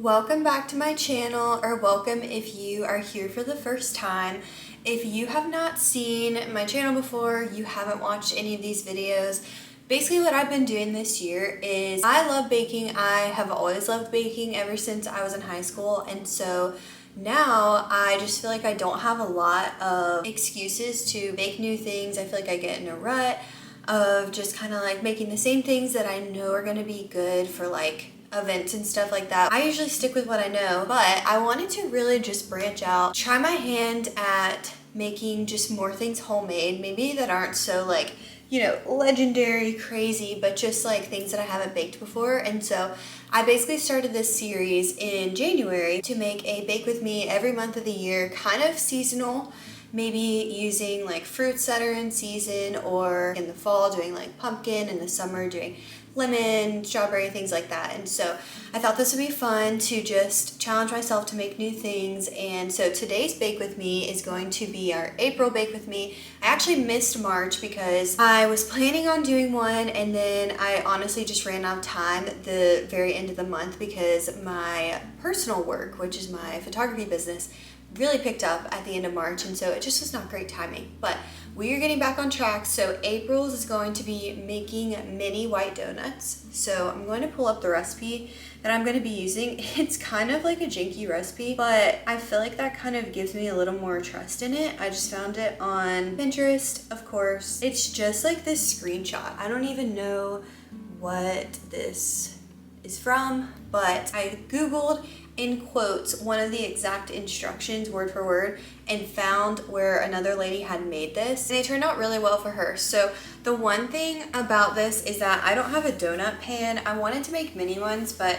Welcome back to my channel, or welcome if you are here for the first time. If you have not seen my channel before, you haven't watched any of these videos, basically what I've been doing this year is I love baking. I have always loved baking ever since I was in high school, and so now I just feel like I don't have a lot of excuses to bake new things. I feel like I get in a rut of just kind of like making the same things that I know are going to be good for like events and stuff like that. I usually stick with what I know, but I wanted to really just branch out, try my hand at making just more things homemade, maybe that aren't so like, you know, legendary, crazy, but just like things that I haven't baked before. And so I basically started this series in January to make a bake with me every month of the year, kind of seasonal, maybe using like fruits that are in season, or in the fall doing like pumpkin, in the summer doing lemon, strawberry, things like that. And so I thought this would be fun to just challenge myself to make new things. And so today's Bake With Me is going to be our April Bake With Me. I actually missed March because I was planning on doing one, and then I honestly just ran out of time at the very end of the month because my personal work, which is my photography business, really picked up at the end of March, and so it just was not great timing. But we are getting back on track. So April's is going to be making mini white donuts. So I'm going to pull up the recipe that I'm going to be using. It's kind of like a janky recipe, but I feel like that kind of gives me a little more trust in it. I just found it on Pinterest, of course. It's just like this screenshot. I don't even know what this is from, but I Googled in quotes one of the exact instructions word for word and found where another lady had made this, and it turned out really well for her. So the one thing about this is that I don't have a donut pan. I wanted to make mini ones, but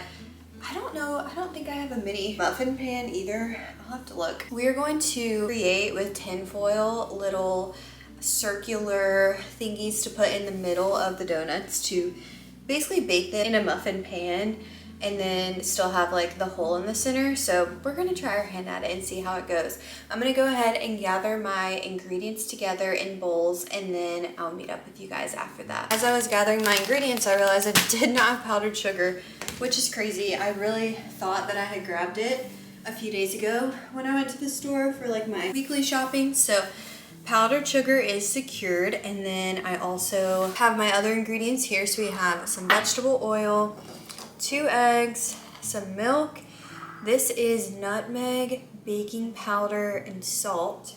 I don't think I have a mini muffin pan either. I'll have to look. We're going to create with tinfoil little circular thingies to put in the middle of the donuts to basically bake them in a muffin pan, and then still have like the hole in the center. So we're gonna try our hand at it and see how it goes. I'm gonna go ahead and gather my ingredients together in bowls, and then I'll meet up with you guys after that. As I was gathering my ingredients, I realized I did not have powdered sugar, which is crazy. I really thought that I had grabbed it a few days ago when I went to the store for like my weekly shopping. So powdered sugar is secured, and then I also have my other ingredients here. So we have some vegetable oil, 2 eggs, some milk. This is nutmeg, baking powder, and salt,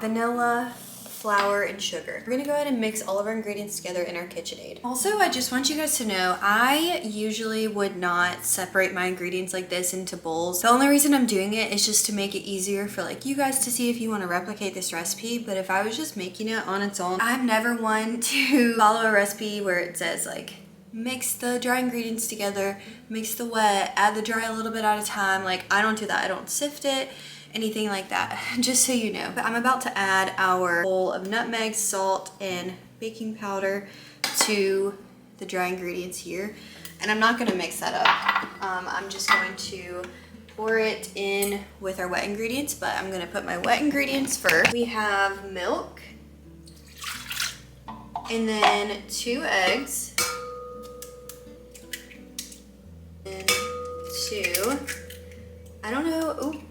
vanilla, flour, and sugar. We're gonna go ahead and mix all of our ingredients together in our KitchenAid. Also, I just want you guys to know, I usually would not separate my ingredients like this into bowls. The only reason I'm doing it is just to make it easier for like you guys to see if you want to replicate this recipe. But if I was just making it on its own, I'm never one to follow a recipe where it says like, mix the dry ingredients together, mix the wet, add the dry a little bit at a time. Like, I don't do that. I don't sift it, anything like that, just so you know. But I'm about to add our bowl of nutmeg, salt, and baking powder to the dry ingredients here. And I'm not gonna mix that up. I'm just going to pour it in with our wet ingredients, but I'm gonna put my wet ingredients first. We have milk, and then 2 eggs, and 2, I don't know, ooh.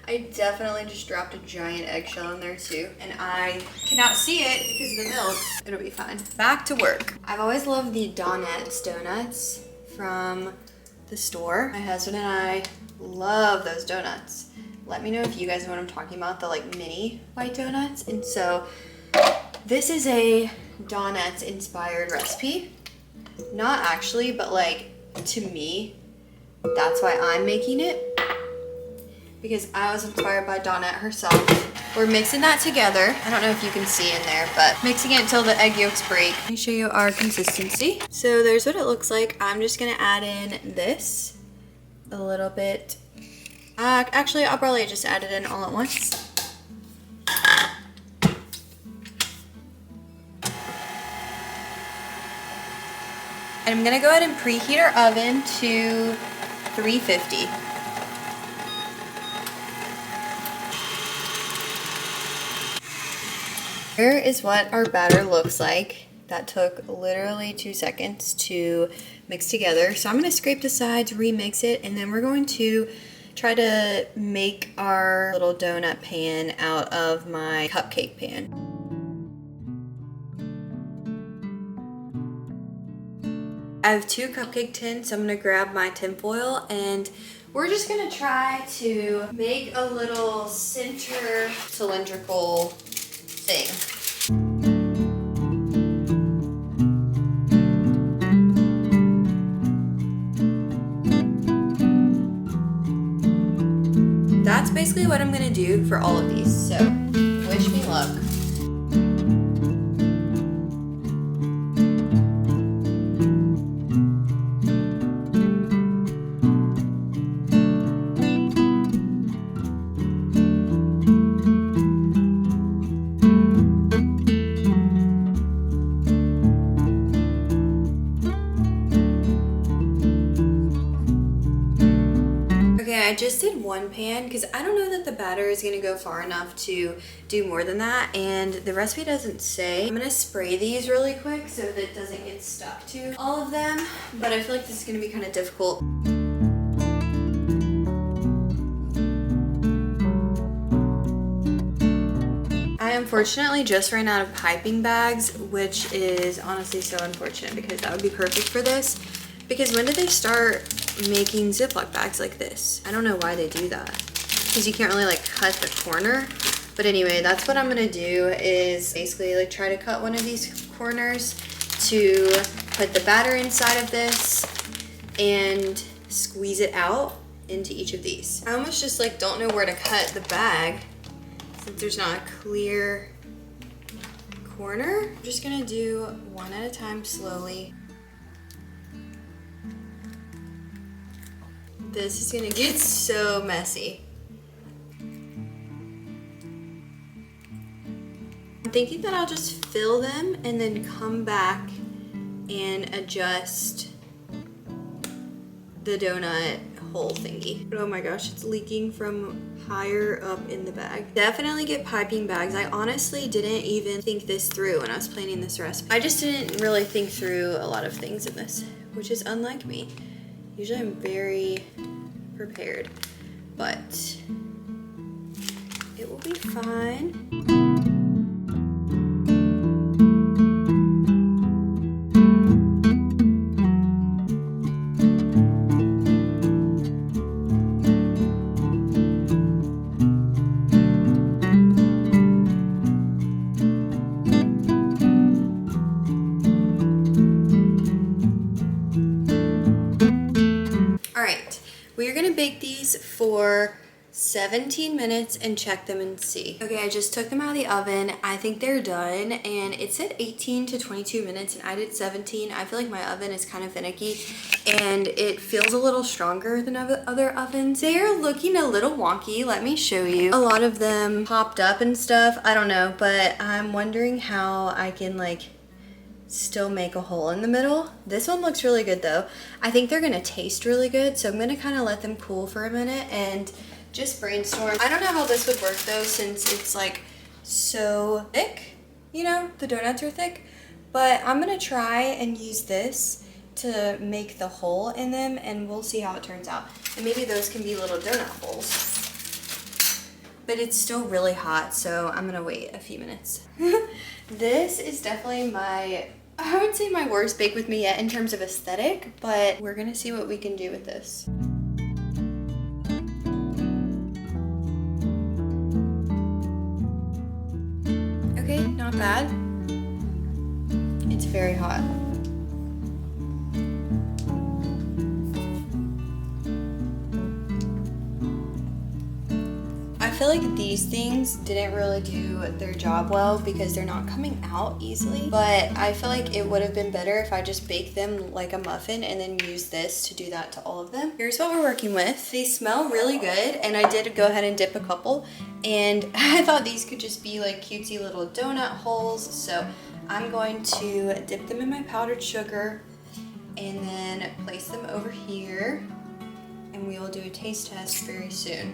I definitely just dropped a giant eggshell in there too, and I cannot see it because of the milk. It'll be fine. Back to work. I've always loved the Donets donuts from the store. My husband and I love those donuts. Let me know if you guys know what I'm talking about, the like mini white donuts. And so this is a Donets inspired recipe. Not actually, but like to me, that's why I'm making it, because I was inspired by Donette herself. We're mixing that together. I don't know if you can see in there, but mixing it until the egg yolks break. Let me show you our consistency. So there's what it looks like. I'm just gonna add in this a little bit. Actually, I'll probably just add it in all at once. And I'm gonna go ahead and preheat our oven to 350. Here is what our batter looks like. That took literally 2 seconds to mix together. So I'm gonna scrape the sides, remix it, and then we're going to try to make our little donut pan out of my cupcake pan. I have 2 cupcake tins, so I'm gonna grab my tin foil and we're just gonna try to make a little center cylindrical thing. That's basically what I'm gonna do for all of these, so wish me luck. I just did 1 pan because I don't know that the batter is going to go far enough to do more than that, and the recipe doesn't say. I'm going to spray these really quick so that it doesn't get stuck to all of them, but I feel like this is going to be kind of difficult. I unfortunately just ran out of piping bags, which is honestly so unfortunate because that would be perfect for this. Because when did they start making Ziploc bags like this? I don't know why they do that. Because you can't really like cut the corner. But anyway, that's what I'm gonna do is basically like try to cut one of these corners to put the batter inside of this and squeeze it out into each of these. I almost just like don't know where to cut the bag since there's not a clear corner. I'm just gonna do one at a time slowly. This is gonna get so messy. I'm thinking that I'll just fill them and then come back and adjust the donut hole thingy. Oh my gosh, it's leaking from higher up in the bag. Definitely get piping bags. I honestly didn't even think this through when I was planning this recipe. I just didn't really think through a lot of things in this, which is unlike me. Usually I'm very prepared, but it will be fine. We are gonna bake these for 17 minutes and check them and see. Okay, I just took them out of the oven. I think they're done, and it said 18 to 22 minutes and I did 17. I feel like my oven is kind of finicky and it feels a little stronger than other ovens. They are looking a little wonky. Let me show you. A lot of them popped up and stuff. I don't know, but I'm wondering how I can like still make a hole in the middle. This one looks really good though. I think they're gonna taste really good, so I'm gonna kind of let them cool for a minute and just brainstorm. I don't know how this would work though, since it's like so thick, you know, the donuts are thick, but I'm gonna try and use this to make the hole in them and we'll see how it turns out. And maybe those can be little donut holes. But it's still really hot, so I'm gonna wait a few minutes. This is definitely I would say my worst bake with me yet in terms of aesthetic, but we're gonna see what we can do with this. Okay, not bad. It's very hot. I feel like these things didn't really do their job well because they're not coming out easily, but I feel like it would have been better if I just baked them like a muffin and then used this to do that to all of them. Here's what we're working with. They smell really good, and I did go ahead and dip a couple, and I thought these could just be like cutesy little donut holes, so I'm going to dip them in my powdered sugar and then place them over here, and we will do a taste test very soon.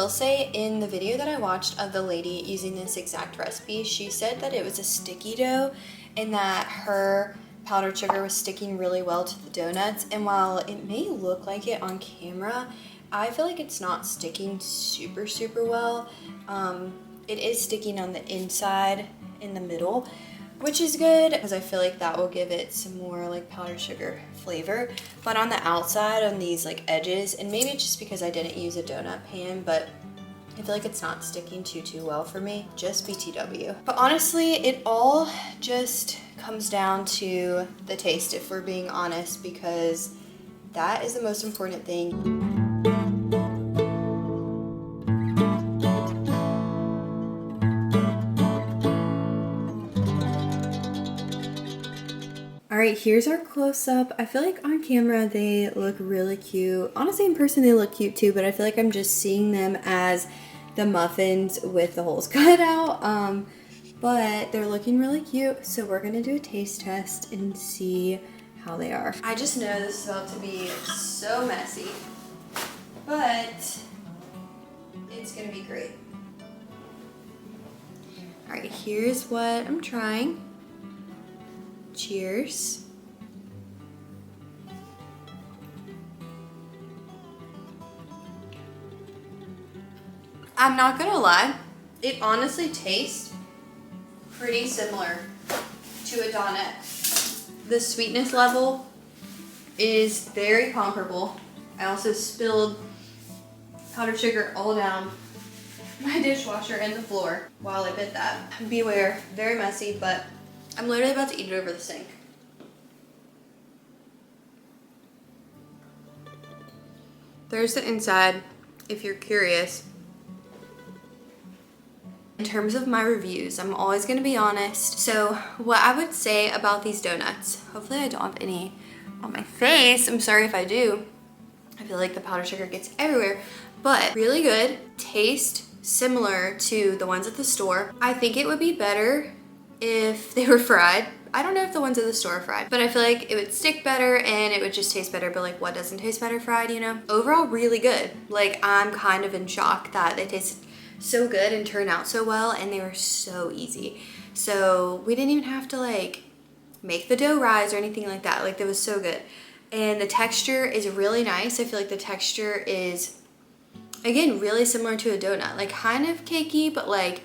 will say, in the video that I watched of the lady using this exact recipe, she said that it was a sticky dough and that her powdered sugar was sticking really well to the donuts. And while it may look like it on camera, I feel like it's not sticking super well. It is sticking on the inside in the middle, which is good because I feel like that will give it some more like powdered sugar flavor. But on the outside, on these like edges, and maybe it's just because I didn't use a donut pan, but I feel like it's not sticking too well for me. Just BTW. But honestly, it all just comes down to the taste, if we're being honest, because that is the most important thing. Alright, here's our close-up. I feel like on camera they look really cute. Honestly, in person they look cute too, but I feel like I'm just seeing them as the muffins with the holes cut out. But they're looking really cute, so we're gonna do a taste test and see how they are. I just know this is about to be so messy, but it's gonna be great. Alright, here's what I'm trying. Cheers. I'm not gonna lie, it honestly tastes pretty similar to a donut. The sweetness level is very comparable. I also spilled powdered sugar all down my dishwasher and the floor while I did that. Beware, very messy, but I'm literally about to eat it over the sink. There's the inside, if you're curious. In terms of my reviews, I'm always gonna be honest. So what I would say about these donuts, hopefully I don't have any on my face. I'm sorry if I do. I feel like the powdered sugar gets everywhere, but really good. Taste similar to the ones at the store. I think it would be better if they were fried. I don't know if the ones at the store are fried, but I feel like it would stick better and it would just taste better. But like, what doesn't taste better fried, you know? Overall, really good. Like, I'm kind of in shock that they tasted so good and turned out so well, and they were so easy. So we didn't even have to like make the dough rise or anything like that. Like, that was so good. And the texture is really nice. I feel like the texture is, again, really similar to a donut. Like, kind of cakey, but like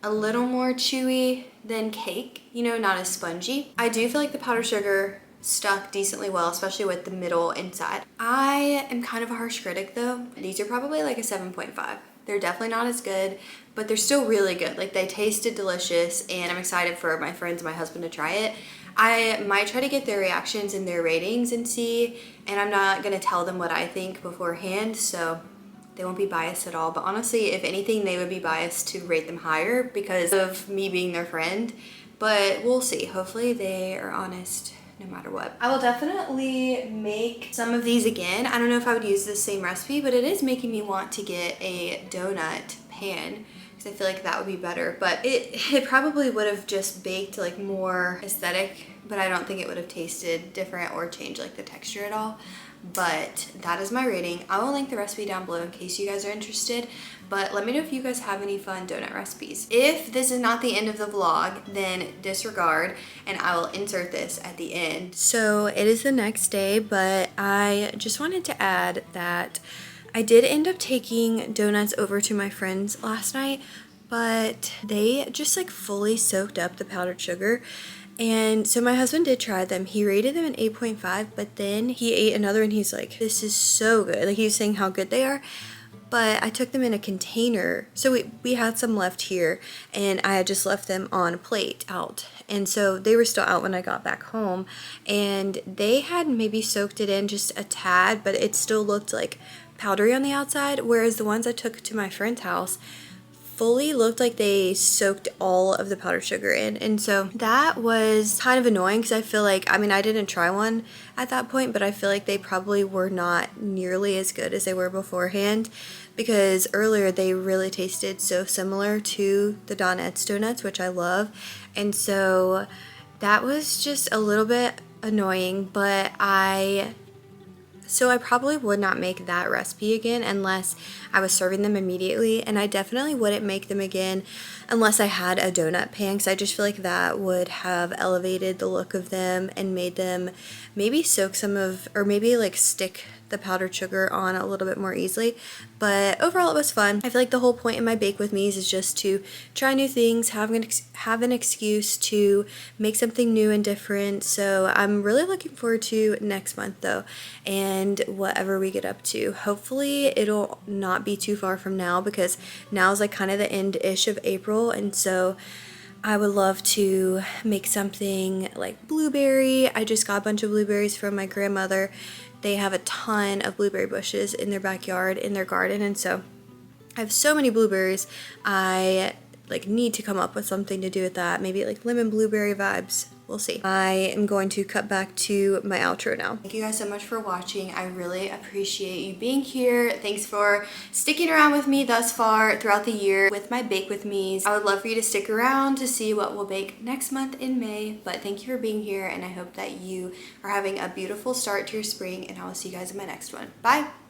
a little more chewy than cake, you know, not as spongy. I do feel like the powdered sugar stuck decently well, especially with the middle inside. I am kind of a harsh critic though. These are probably like a 7.5. They're definitely not as good, but they're still really good. Like, they tasted delicious, and I'm excited for my friends and my husband to try it. I might try to get their reactions and their ratings and see, and I'm not gonna tell them what I think beforehand, so they won't be biased at all. But honestly, if anything, they would be biased to rate them higher because of me being their friend. But we'll see. Hopefully they are honest no matter what. I will definitely make some of these again. I don't know if I would use the same recipe, but it is making me want to get a donut pan because I feel like that would be better. But it probably would have just baked like more aesthetic, but I don't think it would have tasted different or changed like the texture at all. But that is my rating. I will link the recipe down below in case you guys are interested. But let me know if you guys have any fun donut recipes. If this is not the end of the vlog, then disregard, and I will insert this at the end. So it is the next day, but I just wanted to add that I did end up taking donuts over to my friends last night, but they just like fully soaked up the powdered sugar. And so my husband did try them. He rated them an 8.5, but then he ate another and he's like, this is so good. Like, he was saying how good they are. But I took them in a container. So we had some left here, and I had just left them on a plate out. And so they were still out when I got back home, and they had maybe soaked it in just a tad, but it still looked like powdery on the outside, whereas the ones I took to my friend's house fully looked like they soaked all of the powdered sugar in. And so that was kind of annoying because I feel like, I mean, I didn't try one at that point, but I feel like they probably were not nearly as good as they were beforehand, because earlier they really tasted so similar to the Donette's donuts, which I love. And so that was just a little bit annoying, but I So I probably would not make that recipe again unless I was serving them immediately, and I definitely wouldn't make them again unless I had a donut pan, because I just feel like that would have elevated the look of them and made them maybe soak some of, or maybe like stick the powdered sugar on a little bit more easily. But overall it was fun. I feel like the whole point in my Bake With Me's is just to try new things, have an excuse to make something new and different. So I'm really looking forward to next month though, and whatever we get up to. Hopefully it'll not be too far from now, because now is like kind of the end-ish of April, and so I would love to make something like blueberry. I just got a bunch of blueberries from my grandmother. They have a ton of blueberry bushes in their backyard, in their garden, and so I have so many blueberries. I like need to come up with something to do with that. Maybe like lemon blueberry vibes. We'll see. I am going to cut back to my outro now. Thank you guys so much for watching. I really appreciate you being here. Thanks for sticking around with me thus far throughout the year with my Bake With Me's. I would love for you to stick around to see what we'll bake next month in May, but thank you for being here, and I hope that you are having a beautiful start to your spring, and I will see you guys in my next one. Bye!